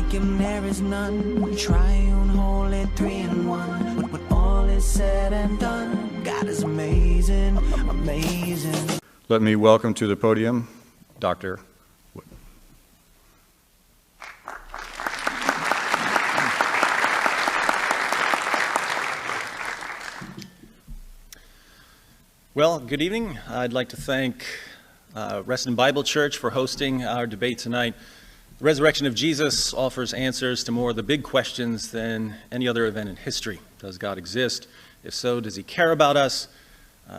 like him there is none. Triune, holy, three in one. When all is said and done, God is amazing, amazing. Let me welcome to the podium Dr. Wood. Well, good evening. I'd like to thank Reston Bible Church for hosting our debate tonight. The resurrection of Jesus offers answers to more of the big questions than any other event in history. Does God exist? If so, does he care about us?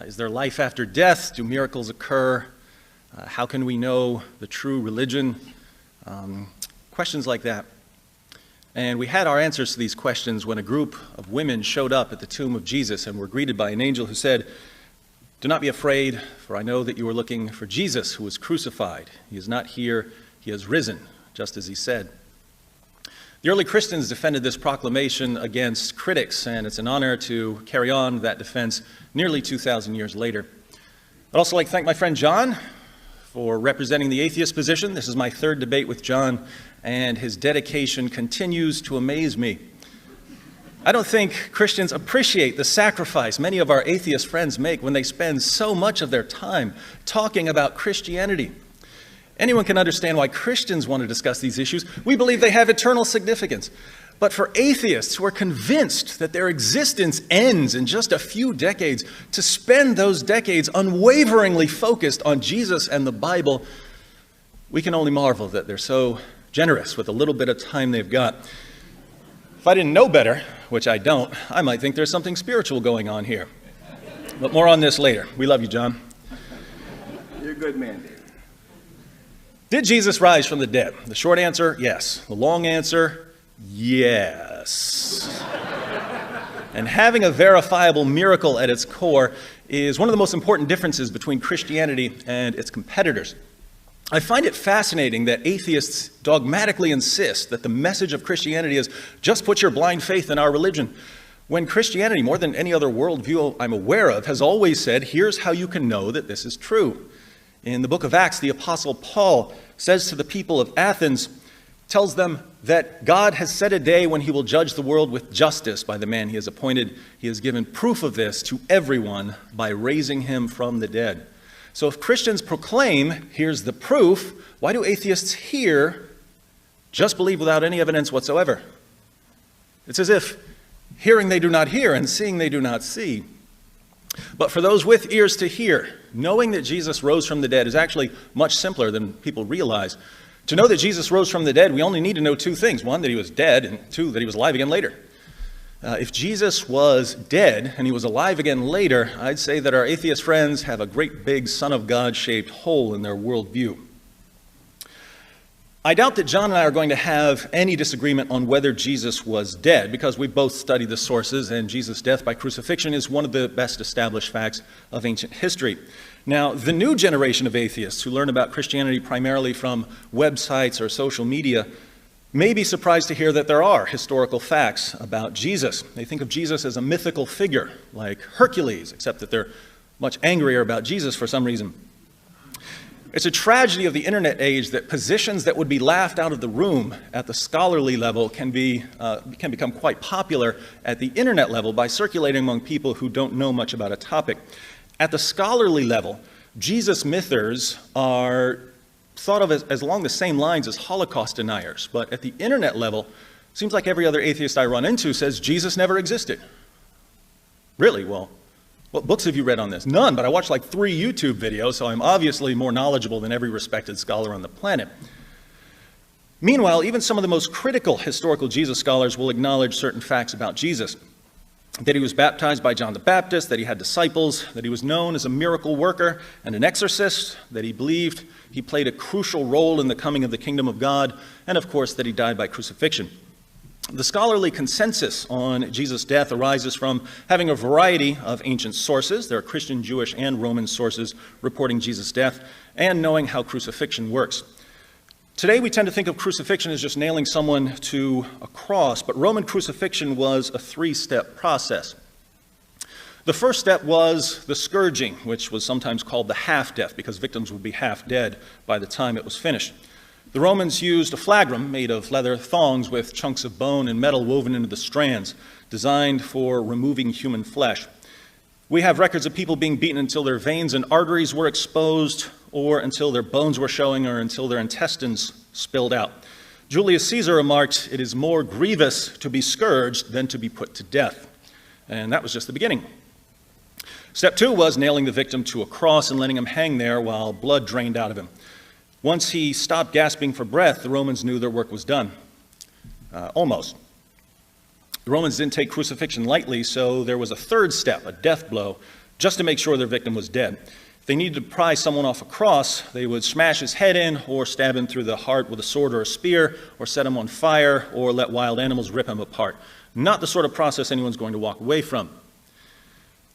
Is there life after death? Do miracles occur? How can we know the true religion? Questions like that. And we had our answers to these questions when a group of women showed up at the tomb of Jesus and were greeted by an angel who said, "Do not be afraid, for I know that you are looking for Jesus who was crucified. He is not here, he has risen, just as he said." The early Christians defended this proclamation against critics, and it's an honor to carry on that defense nearly 2,000 years later. I'd also like to thank my friend John for representing the atheist position. This is my third debate with John, and his dedication continues to amaze me. I don't think Christians appreciate the sacrifice many of our atheist friends make when they spend so much of their time talking about Christianity. Anyone can understand why Christians want to discuss these issues. We believe they have eternal significance. But for atheists who are convinced that their existence ends in just a few decades, to spend those decades unwaveringly focused on Jesus and the Bible, we can only marvel that they're so generous with the little bit of time they've got. If I didn't know better, which I don't, I might think there's something spiritual going on here. But more on this later. We love you, John. You're a good man, David. Did Jesus rise from the dead? The short answer, yes. The long answer, yes. And having a verifiable miracle at its core is one of the most important differences between Christianity and its competitors. I find it fascinating that atheists dogmatically insist that the message of Christianity is just put your blind faith in our religion, when Christianity, more than any other worldview I'm aware of, has always said, here's how you can know that this is true. In the book of Acts, the Apostle Paul says to the people of Athens, tells them that God has set a day when he will judge the world with justice by the man he has appointed. He has given proof of this to everyone by raising him from the dead. So if Christians proclaim, here's the proof, why do atheists here just believe without any evidence whatsoever? It's as if hearing they do not hear and seeing they do not see. But for those with ears to hear, knowing that Jesus rose from the dead is actually much simpler than people realize. To know that Jesus rose from the dead, we only need to know two things. One, that he was dead, and two, that he was alive again later. If Jesus was dead and he was alive again later, I'd say that our atheist friends have a great big Son of God-shaped hole in their worldview. I doubt that John and I are going to have any disagreement on whether Jesus was dead, because we both studied the sources, and Jesus' death by crucifixion is one of the best established facts of ancient history. Now, the new generation of atheists who learn about Christianity primarily from websites or social media may be surprised to hear that there are historical facts about Jesus. They think of Jesus as a mythical figure, like Hercules, except that they're much angrier about Jesus for some reason. It's a tragedy of the internet age that positions that would be laughed out of the room at the scholarly level can become quite popular at the internet level by circulating among people who don't know much about a topic. At the scholarly level, Jesus mythers are thought of as along the same lines as Holocaust deniers, but at the internet level, it seems like every other atheist I run into says Jesus never existed. Really? Well, what books have you read on this? None, but I watched like 3 YouTube videos, so I'm obviously more knowledgeable than every respected scholar on the planet. Meanwhile, even some of the most critical historical Jesus scholars will acknowledge certain facts about Jesus. That he was baptized by John the Baptist, that he had disciples, that he was known as a miracle worker and an exorcist, that he believed he played a crucial role in the coming of the kingdom of God, and of course that he died by crucifixion. The scholarly consensus on Jesus' death arises from having a variety of ancient sources. There are Christian, Jewish, and Roman sources reporting Jesus' death, and knowing how crucifixion works. Today we tend to think of crucifixion as just nailing someone to a cross, but Roman crucifixion was a 3-step process. The first step was the scourging, which was sometimes called the half-death, because victims would be half dead by the time it was finished. The Romans used a flagrum made of leather thongs with chunks of bone and metal woven into the strands, designed for removing human flesh. We have records of people being beaten until their veins and arteries were exposed, or until their bones were showing, or until their intestines spilled out. Julius Caesar remarked, "It is more grievous to be scourged than to be put to death." And that was just the beginning. Step 2 was nailing the victim to a cross and letting him hang there while blood drained out of him. Once he stopped gasping for breath, the Romans knew their work was done. Almost. The Romans didn't take crucifixion lightly, so there was a third step, a death blow, just to make sure their victim was dead. If they needed to pry someone off a cross, they would smash his head in or stab him through the heart with a sword or a spear, or set him on fire, or let wild animals rip him apart. Not the sort of process anyone's going to walk away from.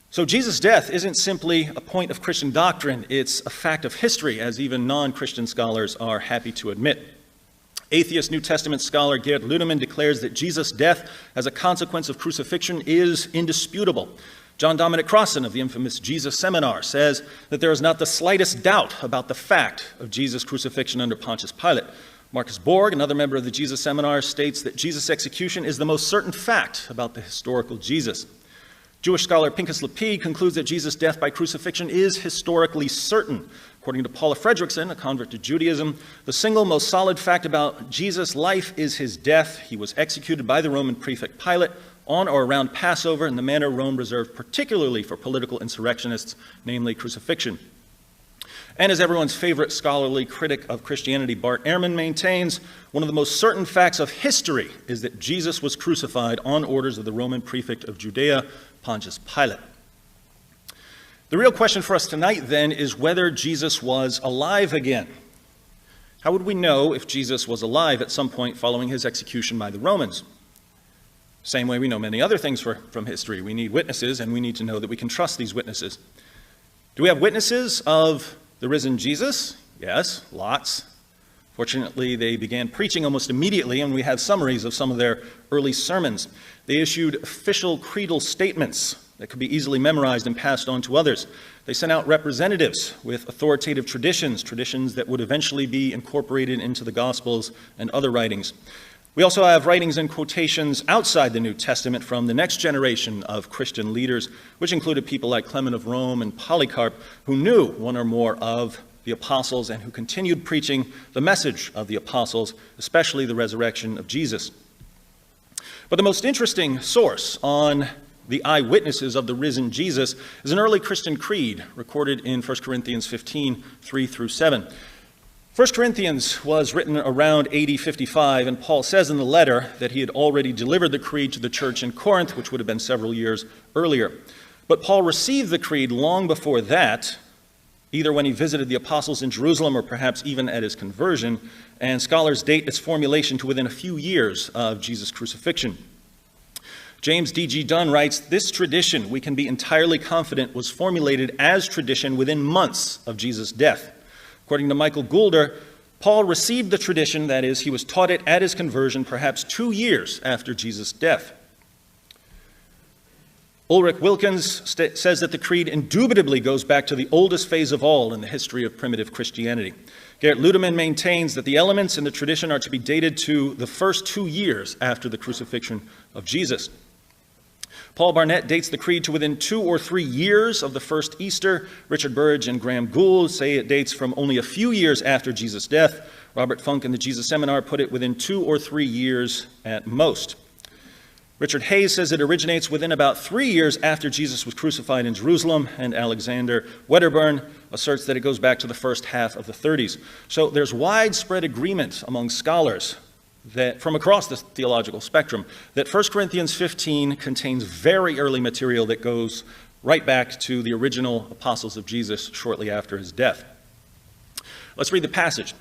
So Jesus' death isn't simply a point of Christian doctrine, it's a fact of history, as even non-Christian scholars are happy to admit. Atheist New Testament scholar Gerd Ludemann declares that Jesus' death as a consequence of crucifixion is indisputable. John Dominic Crossan of the infamous Jesus Seminar says that there is not the slightest doubt about the fact of Jesus' crucifixion under Pontius Pilate. Marcus Borg, another member of the Jesus Seminar, states that Jesus' execution is the most certain fact about the historical Jesus. Jewish scholar Pinchas Lapid concludes that Jesus' death by crucifixion is historically certain. According to Paula Fredrickson, a convert to Judaism, the single most solid fact about Jesus' life is his death. He was executed by the Roman prefect Pilate on or around Passover in the manner Rome reserved particularly for political insurrectionists, namely crucifixion. And as everyone's favorite scholarly critic of Christianity, Bart Ehrman, maintains, one of the most certain facts of history is that Jesus was crucified on orders of the Roman prefect of Judea, Pontius Pilate. The real question for us tonight, then, is whether Jesus was alive again. How would we know if Jesus was alive at some point following his execution by the Romans? Same way we know many other things from history. We need witnesses, and we need to know that we can trust these witnesses. Do we have witnesses of the risen Jesus? Yes, lots. Fortunately, they began preaching almost immediately, and we have summaries of some of their early sermons. They issued official creedal statements that could be easily memorized and passed on to others. They sent out representatives with authoritative traditions that would eventually be incorporated into the Gospels and other writings. We also have writings and quotations outside the New Testament from the next generation of Christian leaders, which included people like Clement of Rome and Polycarp, who knew one or more of the apostles and who continued preaching the message of the apostles, especially the resurrection of Jesus. But the most interesting source on the eyewitnesses of the risen Jesus is an early Christian creed recorded in 1 Corinthians 15, 3 through 7. 1 Corinthians was written around AD 55, and Paul says in the letter that he had already delivered the creed to the church in Corinth, which would have been several years earlier. But Paul received the creed long before that, either when he visited the apostles in Jerusalem or perhaps even at his conversion, and scholars date its formulation to within a few years of Jesus' crucifixion. James D.G. Dunn writes, "This tradition, we can be entirely confident, was formulated as tradition within months of Jesus' death." According to Michael Goulder, Paul received the tradition, that is, he was taught it at his conversion perhaps 2 years after Jesus' death. Ulrich Wilkins says that the creed indubitably goes back to the oldest phase of all in the history of primitive Christianity. Gerd Ludemann maintains that the elements in the tradition are to be dated to the first 2 years after the crucifixion of Jesus. Paul Barnett dates the creed to within 2 or 3 years of the first Easter. Richard Burridge and Graham Gould say it dates from only a few years after Jesus' death. Robert Funk in the Jesus Seminar put it within 2 or 3 years at most. Richard Hayes says it originates within about 3 years after Jesus was crucified in Jerusalem, and Alexander Wedderburn asserts that it goes back to the first half of the 30s. So there's widespread agreement among scholars that from across the theological spectrum that 1 Corinthians 15 contains very early material that goes right back to the original apostles of Jesus shortly after his death. Let's read the passage.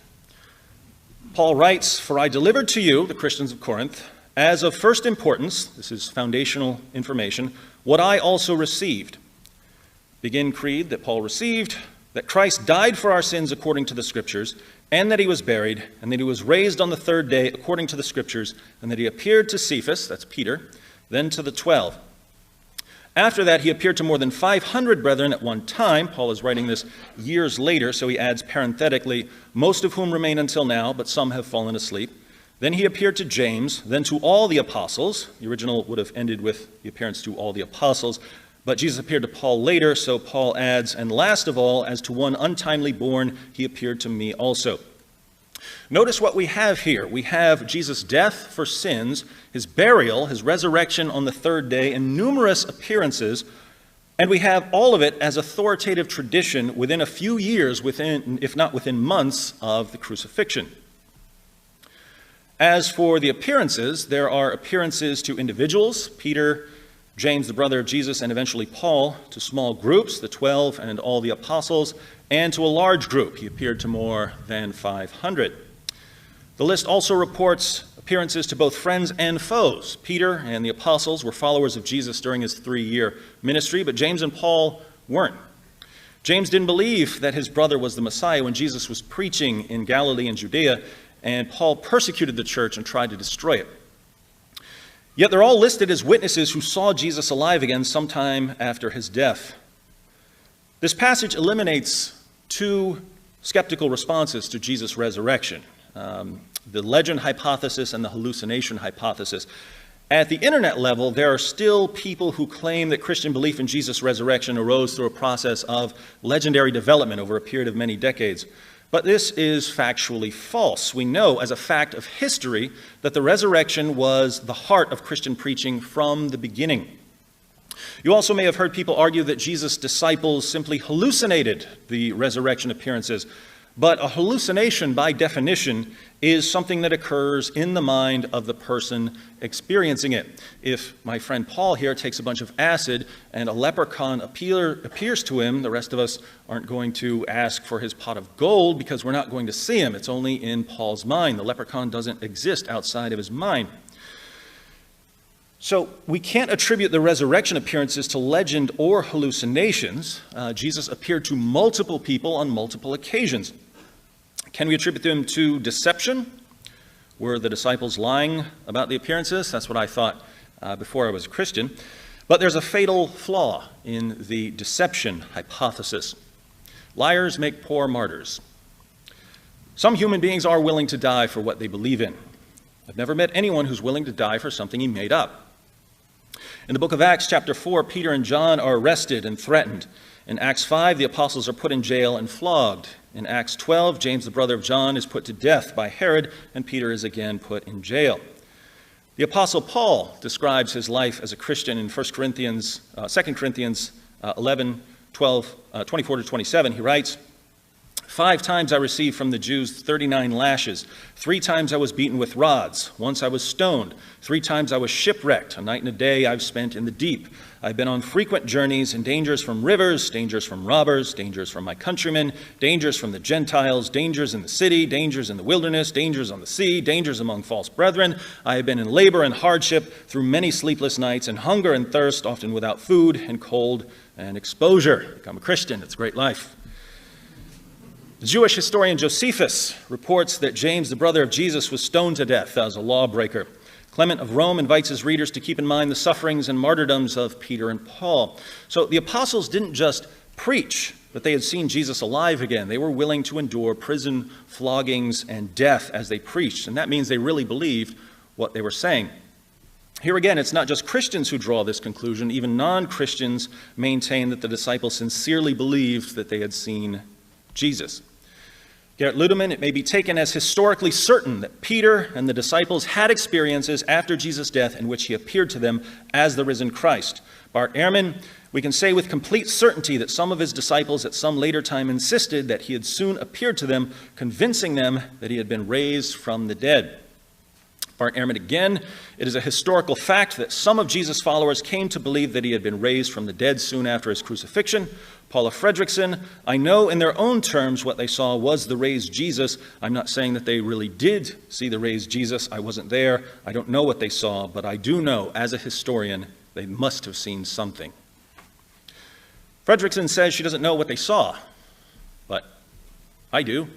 Paul writes, "For I delivered to you, the Christians of Corinth, as of first importance," this is foundational information, "what I also received." Begin creed that Paul received, that Christ died for our sins according to the Scriptures, and that he was buried, and that he was raised on the 3rd day according to the Scriptures, and that he appeared to Cephas, that's Peter, then to the 12. After that, he appeared to more than 500 brethren at one time. Paul is writing this years later, so he adds parenthetically, most of whom remain until now, but some have fallen asleep. Then he appeared to James, then to all the apostles. The original would have ended with the appearance to all the apostles, but Jesus appeared to Paul later, so Paul adds, and last of all, as to one untimely born, he appeared to me also. Notice what we have here. We have Jesus' death for sins, his burial, his resurrection on the third day, and numerous appearances, and we have all of it as authoritative tradition within a few years, if not within months, of the crucifixion. As for the appearances, there are appearances to individuals, Peter, James, the brother of Jesus, and eventually Paul, to small groups, the 12 and all the apostles, and to a large group. He appeared to more than 500. The list also reports appearances to both friends and foes. Peter and the apostles were followers of Jesus during his 3-year ministry, but James and Paul weren't. James didn't believe that his brother was the Messiah when Jesus was preaching in Galilee and Judea, and Paul persecuted the church and tried to destroy it. Yet they're all listed as witnesses who saw Jesus alive again sometime after his death. This passage eliminates 2 skeptical responses to Jesus' resurrection, the legend hypothesis and the hallucination hypothesis. At the internet level, there are still people who claim that Christian belief in Jesus' resurrection arose through a process of legendary development over a period of many decades. But this is factually false. We know as a fact of history that the resurrection was the heart of Christian preaching from the beginning. You also may have heard people argue that Jesus' disciples simply hallucinated the resurrection appearances. But a hallucination, by definition, is something that occurs in the mind of the person experiencing it. If my friend Paul here takes a bunch of acid and a leprechaun appears to him, the rest of us aren't going to ask for his pot of gold because we're not going to see him. It's only in Paul's mind. The leprechaun doesn't exist outside of his mind. So we can't attribute the resurrection appearances to legend or hallucinations. Jesus appeared to multiple people on multiple occasions. Can we attribute them to deception? Were the disciples lying about the appearances? That's what I thought before I was a Christian. But there's a fatal flaw in the deception hypothesis. Liars make poor martyrs. Some human beings are willing to die for what they believe in. I've never met anyone who's willing to die for something he made up. In the book of Acts, chapter 4, Peter and John are arrested and threatened. In Acts 5, the apostles are put in jail and flogged. In Acts 12, James, the brother of John, is put to death by Herod, and Peter is again put in jail. The apostle Paul describes his life as a Christian in 2 Corinthians 11, 24 to 27. He writes, 5 times I received from the Jews 39 lashes. 3 times I was beaten with rods. Once I was stoned. 3 times I was shipwrecked. A night and a day I've spent in the deep. I've been on frequent journeys in dangers from rivers, dangers from robbers, dangers from my countrymen, dangers from the Gentiles, dangers in the city, dangers in the wilderness, dangers on the sea, dangers among false brethren. I have been in labor and hardship through many sleepless nights, and hunger and thirst, often without food, and cold and exposure. Become a Christian. It's a great life. The Jewish historian Josephus reports that James, the brother of Jesus, was stoned to death as a lawbreaker. Clement of Rome invites his readers to keep in mind the sufferings and martyrdoms of Peter and Paul. So the apostles didn't just preach that they had seen Jesus alive again. They were willing to endure prison, floggings, and death as they preached. And that means they really believed what they were saying. Here again, it's not just Christians who draw this conclusion. Even non-Christians maintain that the disciples sincerely believed that they had seen Jesus. Gerrit Ludemann, it may be taken as historically certain that Peter and the disciples had experiences after Jesus' death in which he appeared to them as the risen Christ. Bart Ehrman, we can say with complete certainty that some of his disciples at some later time insisted that he had soon appeared to them, convincing them that he had been raised from the dead. Bart Ehrman again, it is a historical fact that some of Jesus' followers came to believe that he had been raised from the dead soon after his crucifixion. Paula Fredrickson, I know in their own terms what they saw was the raised Jesus. I'm not saying that they really did see the raised Jesus. I wasn't there. I don't know what they saw, but I do know as a historian they must have seen something. Fredrickson says she doesn't know what they saw, but I do.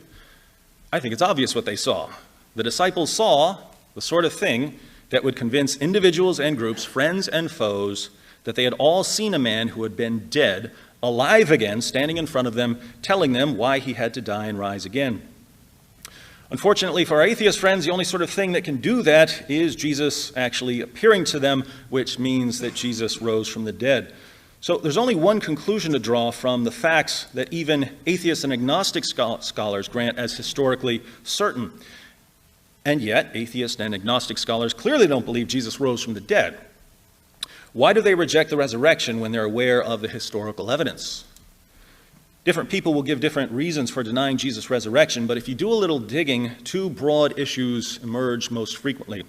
I think it's obvious what they saw. The disciples saw the sort of thing that would convince individuals and groups, friends and foes, that they had all seen a man who had been dead, alive again, standing in front of them, telling them why he had to die and rise again. Unfortunately for our atheist friends, the only sort of thing that can do that is Jesus actually appearing to them, which means that Jesus rose from the dead. So there's only one conclusion to draw from the facts that even atheist and agnostic scholars grant as historically certain. And yet, atheist and agnostic scholars clearly don't believe Jesus rose from the dead. Why do they reject the resurrection when they're aware of the historical evidence? Different people will give different reasons for denying Jesus' resurrection, but if you do a little digging, two broad issues emerge most frequently.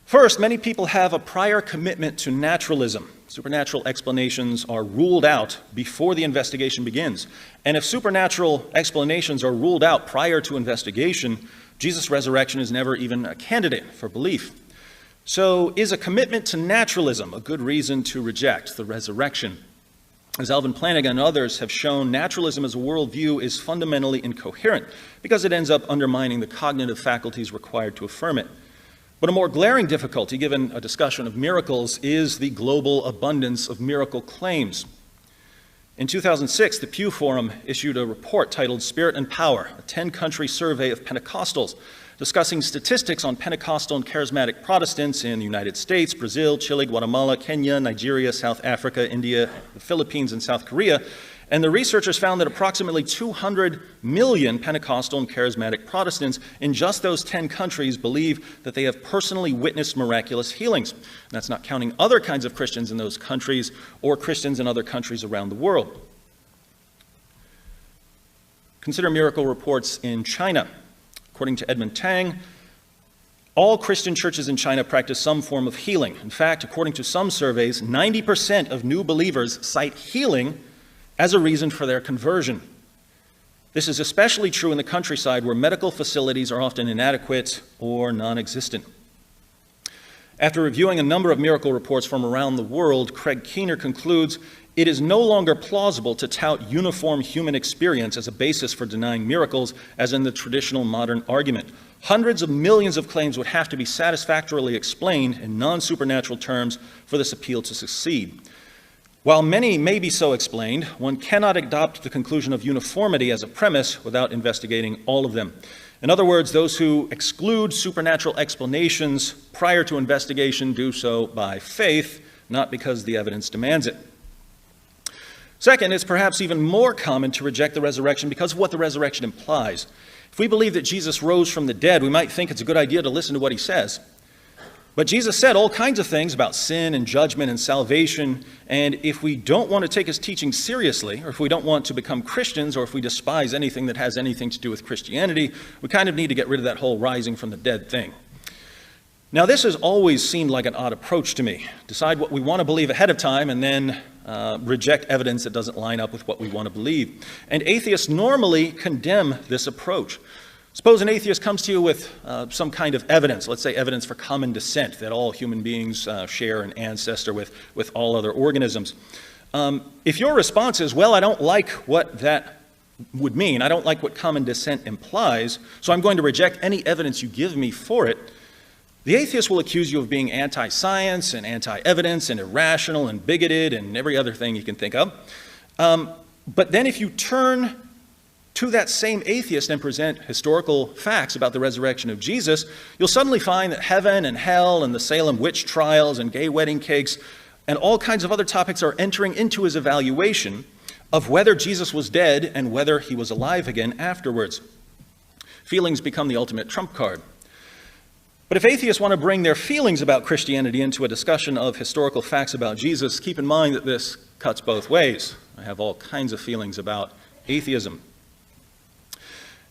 First, many people have a prior commitment to naturalism. Supernatural explanations are ruled out before the investigation begins. And if supernatural explanations are ruled out prior to investigation, Jesus' resurrection is never even a candidate for belief. So is a commitment to naturalism a good reason to reject the resurrection? As Alvin Plantinga and others have shown, naturalism as a worldview is fundamentally incoherent because it ends up undermining the cognitive faculties required to affirm it. But a more glaring difficulty, given a discussion of miracles, is the global abundance of miracle claims. In 2006, the Pew Forum issued a report titled Spirit and Power, a 10-country survey of Pentecostals, discussing statistics on Pentecostal and charismatic Protestants in the United States, Brazil, Chile, Guatemala, Kenya, Nigeria, South Africa, India, the Philippines, and South Korea. And the researchers found that approximately 200 million Pentecostal and charismatic Protestants in just those 10 countries believe that they have personally witnessed miraculous healings. And that's not counting other kinds of Christians in those countries or Christians in other countries around the world. Consider miracle reports in China. According to Edmund Tang, all Christian churches in China practice some form of healing. In fact, according to some surveys, 90% of new believers cite healing as a reason for their conversion. This is especially true in the countryside where medical facilities are often inadequate or non-existent. After reviewing a number of miracle reports from around the world, Craig Keener concludes, it is no longer plausible to tout uniform human experience as a basis for denying miracles, as in the traditional modern argument. Hundreds of millions of claims would have to be satisfactorily explained in non-supernatural terms for this appeal to succeed. While many may be so explained, one cannot adopt the conclusion of uniformity as a premise without investigating all of them. In other words, those who exclude supernatural explanations prior to investigation do so by faith, not because the evidence demands it. Second, it's perhaps even more common to reject the resurrection because of what the resurrection implies. If we believe that Jesus rose from the dead, we might think it's a good idea to listen to what he says. But Jesus said all kinds of things about sin and judgment and salvation, and if we don't want to take his teaching seriously, or if we don't want to become Christians, or if we despise anything that has anything to do with Christianity, we kind of need to get rid of that whole rising from the dead thing. Now, this has always seemed like an odd approach to me. Decide what we want to believe ahead of time and then reject evidence that doesn't line up with what we want to believe. And atheists normally condemn this approach. Suppose an atheist comes to you with some kind of evidence, let's say evidence for common descent, that all human beings share an ancestor with all other organisms. If your response is, well, I don't like what that would mean, I don't like what common descent implies, so I'm going to reject any evidence you give me for it, the atheist will accuse you of being anti-science and anti-evidence and irrational and bigoted and every other thing you can think of. But then if you turn to that same atheist and present historical facts about the resurrection of Jesus, you'll suddenly find that heaven and hell and the Salem witch trials and gay wedding cakes and all kinds of other topics are entering into his evaluation of whether Jesus was dead and whether he was alive again afterwards. Feelings become the ultimate trump card. But if atheists want to bring their feelings about Christianity into a discussion of historical facts about Jesus, keep in mind that this cuts both ways. I have all kinds of feelings about atheism.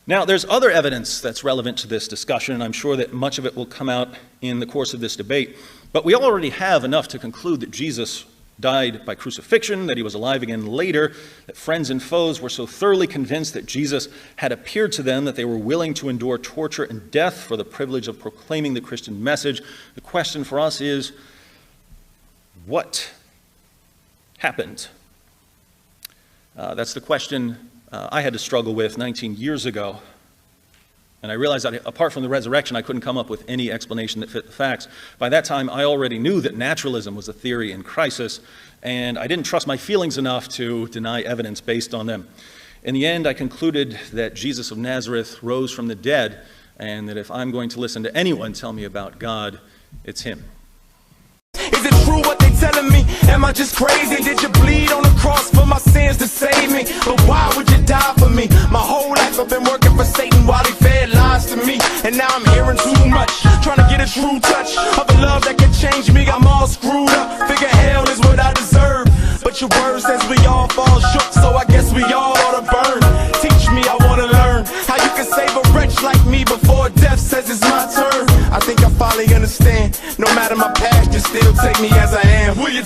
Now, there's other evidence that's relevant to this discussion, and I'm sure that much of it will come out in the course of this debate. But we already have enough to conclude that Jesus died by crucifixion, that he was alive again later, that friends and foes were so thoroughly convinced that Jesus had appeared to them that they were willing to endure torture and death for the privilege of proclaiming the Christian message. The question for us is, what happened? That's the question I had to struggle with 19 years ago. And I realized that apart from the resurrection, I couldn't come up with any explanation that fit the facts. By that time, I already knew that naturalism was a theory in crisis, and I didn't trust my feelings enough to deny evidence based on them. In the end, I concluded that Jesus of Nazareth rose from the dead, and that if I'm going to listen to anyone tell me about God, it's him. Is it true what they telling me? Am I just crazy? Did you bleed on the cross for my sins to save me? But why would you die for me? My whole life I've been working for Satan while he fed lies to me. And now I'm hearing too much, trying to get a true touch of a love that can change me. I'm all screwed up, figure hell is what I deserve. But your word says we all fall short, so I guess we all ought to burn. Teach me, I want to learn how you can save a wretch like me before death says it's my turn. I think I finally understand. No matter my past, you still take me as I am. Will you